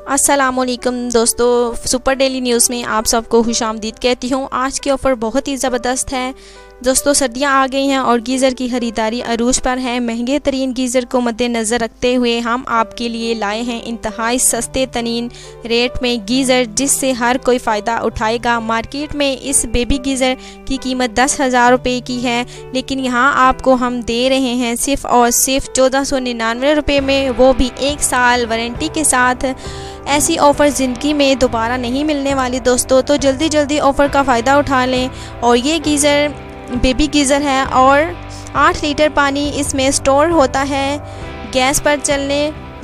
अस्सलामुअलैकुम दोस्तों, super daily news में आप सबको खुशामदीद कहती हूँ। आज की ऑफ़र बहुत ही ज़बरदस्त है दोस्तों। सर्दियाँ आ गई हैं और गीज़र की ख़रीदारी अरूज पर है। महंगे तरीन गीज़र को मद्देनज़र रखते हुए हम आपके लिए लाए हैं इंतहाई सस्ते तरीन रेट में गीज़र, जिससे हर कोई फ़ायदा उठाएगा। मार्केट में इस बेबी गीज़र की कीमत 10,000 रुपये की है, लेकिन यहाँ आपको हम दे रहे हैं सिर्फ़ और सिर्फ 1499 रुपये में, वो भी 1 साल वारंटी के साथ। ऐसी ऑफ़र ज़िंदगी में दोबारा नहीं मिलने वाली दोस्तों, तो जल्दी जल्दी ऑफ़र का फ़ायदा उठा लें। और ये गीज़र बेबी गीज़र है और 8 लीटर पानी इसमें स्टोर होता है। गैस पर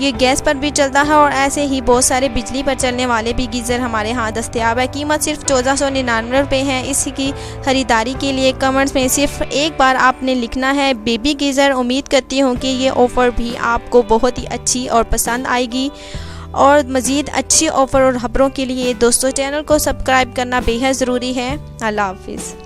ये गैस पर भी चलता है और ऐसे ही बहुत सारे बिजली पर चलने वाले भी गीज़र हमारे यहाँ दस्तयाब है। कीमत सिर्फ 1499 रुपये है। इसकी ख़रीदारी के लिए कमेंट्स में सिर्फ एक बार आपने लिखना है बेबी गीज़र। उम्मीद करती हूँ कि ये ऑफ़र भी आपको बहुत ही अच्छी और पसंद आएगी। और मज़ीद अच्छी ऑफ़र और खबरों के लिए दोस्तों चैनल को सब्सक्राइब करना बेहद ज़रूरी है। अल्लाह हाफ़िज़।